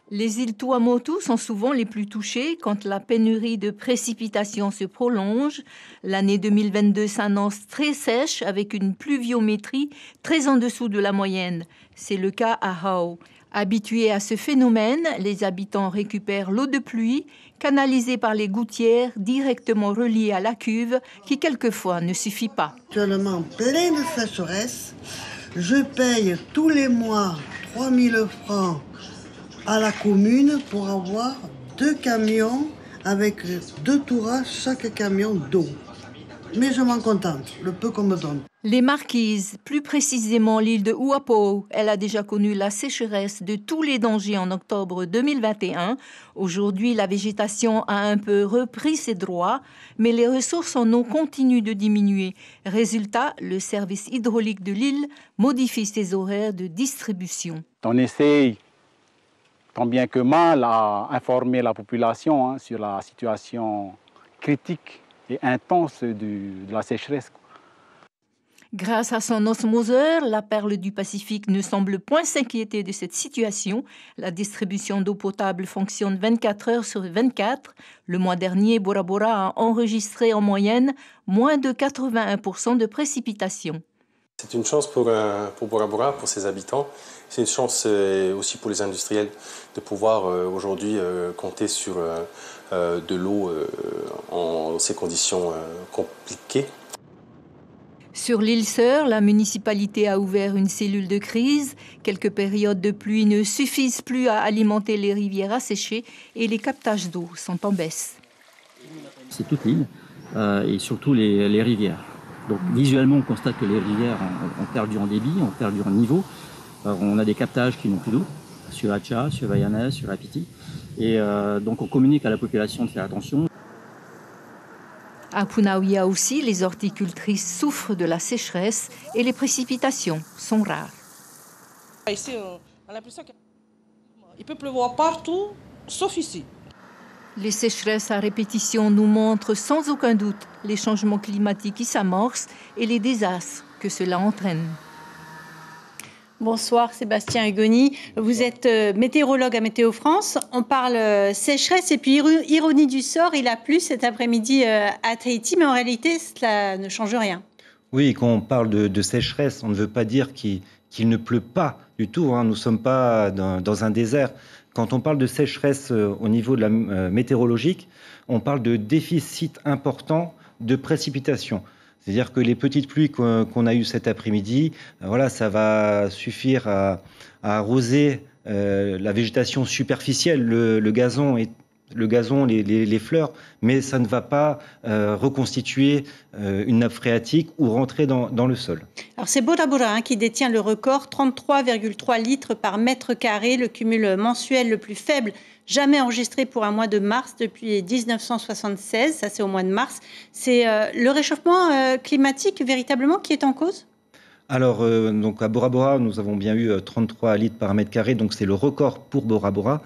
Les îles Tuamotu sont souvent les plus touchées quand la pénurie de précipitations se prolonge. L'année 2022 s'annonce très sèche avec une pluviométrie très en dessous de la moyenne. C'est le cas à Hau. Habitués à ce phénomène, les habitants récupèrent l'eau de pluie canalisée par les gouttières directement reliées à la cuve qui quelquefois ne suffit pas. Actuellement, plein de sécheresse, je paye tous les mois 3 000 francs à la commune pour avoir 2 camions avec 2 tourages chaque camion d'eau. Mais je m'en contente, le peu qu'on me donne. Les Marquises, plus précisément l'île de Uapo, elle a déjà connu la sécheresse de tous les dangers en octobre 2021. Aujourd'hui, la végétation a un peu repris ses droits, mais les ressources en eau continuent de diminuer. Résultat, le service hydraulique de l'île modifie ses horaires de distribution. On essaye tant bien que mal à informer la population sur la situation critique et intense de la sécheresse. Grâce à son osmoseur, la perle du Pacifique ne semble point s'inquiéter de cette situation. La distribution d'eau potable fonctionne 24 heures sur 24. Le mois dernier, Bora Bora a enregistré en moyenne moins de 81% de précipitations. C'est une chance pour Bora Bora, pour ses habitants. C'est une chance aussi pour les industriels de pouvoir aujourd'hui compter sur de l'eau en ces conditions compliquées. Sur l'île Sœur, la municipalité a ouvert une cellule de crise. Quelques périodes de pluie ne suffisent plus à alimenter les rivières asséchées et les captages d'eau sont en baisse. C'est toute l'île et surtout les rivières. Donc visuellement, on constate que les rivières ont perdu en débit, ont perdu en niveau. On a des captages qui n'ont plus d'eau, sur Hacha, sur Vaiana, sur Apiti. Et donc on communique à la population de faire attention. À Punaouia aussi, les horticultrices souffrent de la sécheresse et les précipitations sont rares. Ici, on a l'impression qu'il peut pleuvoir partout, sauf ici. Les sécheresses à répétition nous montrent sans aucun doute les changements climatiques qui s'amorcent et les désastres que cela entraîne. Bonsoir Sébastien Hugoni, vous êtes météorologue à Météo France. On parle sécheresse et puis ironie du sort, il a plu cet après-midi à Tahiti, mais en réalité cela ne change rien. Oui, quand on parle de sécheresse, on ne veut pas dire qu'il ne pleut pas du tout. Nous ne sommes pas dans un désert. Quand on parle de sécheresse au niveau de la météorologique, on parle de déficit important de précipitations. C'est-à-dire que les petites pluies qu'on a eues cet après-midi, voilà, ça va suffire à arroser la végétation superficielle, le gazon, les fleurs, mais ça ne va pas reconstituer une nappe phréatique ou rentrer dans le sol. Alors c'est Bora Bora qui détient le record, 33,3 litres par mètre carré, le cumul mensuel le plus faible jamais enregistré pour un mois de mars depuis 1976, ça c'est au mois de mars. C'est le réchauffement climatique véritablement qui est en cause ? Alors, donc à Bora Bora, nous avons bien eu 33 litres par mètre carré, donc c'est le record pour Bora Bora.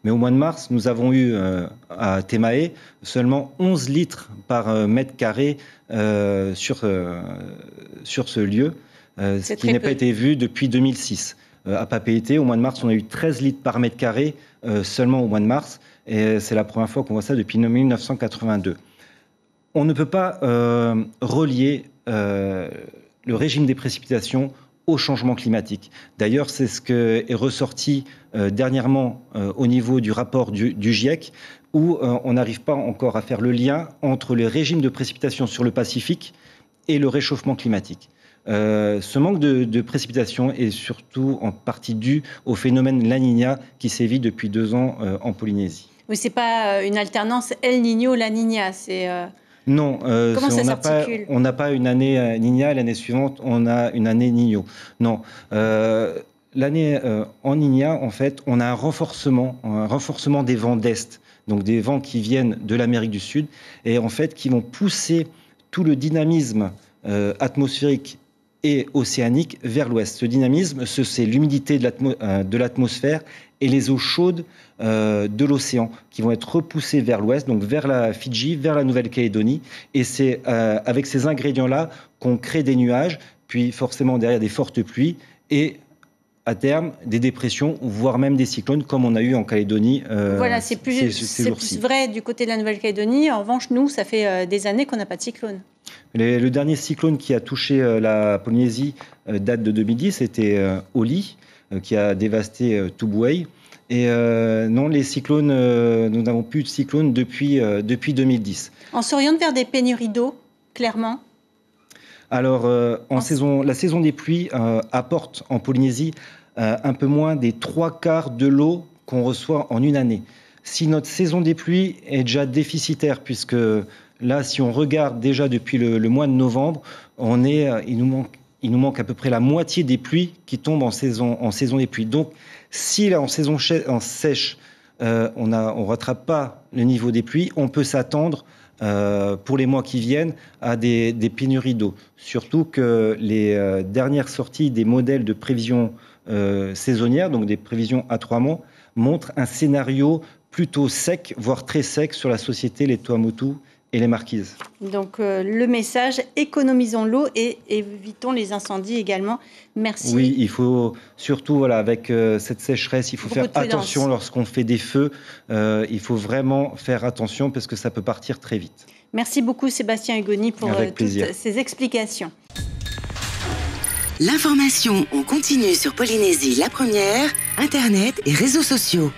Mais au mois de mars, nous avons eu à Temae seulement 11 litres par mètre carré sur ce lieu, ce qui n'a pas été vu depuis 2006. À Papeete, au mois de mars, on a eu 13 litres par mètre carré seulement au mois de mars, et c'est la première fois qu'on voit ça depuis 1982. On ne peut pas relier le régime des précipitations au changement climatique. D'ailleurs, c'est ce qui est ressorti dernièrement au niveau du rapport du GIEC, où on n'arrive pas encore à faire le lien entre les régimes de précipitations sur le Pacifique et le réchauffement climatique. Ce manque de précipitations est surtout en partie dû au phénomène La Niña qui sévit depuis 2 ans en Polynésie. Oui, ce n'est pas une alternance El Niño-La Niña, c'est... Non, comment ça s'articule ? On n'a pas une année Niña, l'année suivante, on a une année Niño. Non, l'année en Niña, en fait, on a un renforcement des vents d'Est, donc des vents qui viennent de l'Amérique du Sud, et en fait, qui vont pousser tout le dynamisme atmosphérique et océanique vers l'ouest. Ce dynamisme, c'est l'humidité de l'atmosphère et les eaux chaudes de l'océan qui vont être repoussées vers l'ouest, donc vers la Fidji, vers la Nouvelle-Calédonie. Et c'est avec ces ingrédients-là qu'on crée des nuages, puis forcément derrière des fortes pluies et à terme des dépressions, voire même des cyclones, comme on a eu en Calédonie. Voilà, c'est plus vrai du côté de la Nouvelle-Calédonie. En revanche, nous, ça fait des années qu'on n'a pas de cyclone. Le dernier cyclone qui a touché la Polynésie date de 2010, c'était Oli, qui a dévasté Tubuai. Et non, les cyclones, nous n'avons plus de cyclones depuis 2010. On s'oriente vers des pénuries d'eau, clairement. Alors, la saison des pluies apporte en Polynésie un peu moins des 3/4 de l'eau qu'on reçoit en une année. Si notre saison des pluies est déjà déficitaire, puisque là, si on regarde déjà depuis le mois de novembre, il nous manque à peu près la moitié des pluies qui tombent en saison des pluies. Donc, si là, en saison sèche, on ne rattrape pas le niveau des pluies, on peut s'attendre pour les mois qui viennent à des pénuries d'eau. Surtout que les dernières sorties des modèles de prévision saisonnière, donc des prévisions à 3 mois, montrent un scénario plutôt sec, voire très sec sur la société, les Tuamotu et les Marquises. Donc le message, économisons l'eau et évitons les incendies également. Merci. Oui, il faut surtout, avec cette sécheresse, il faut faire attention lorsqu'on fait des feux. Il faut vraiment faire attention parce que ça peut partir très vite. Merci beaucoup Sébastien Hugoni pour toutes ces explications. L'information en continu sur Polynésie la première, Internet et réseaux sociaux.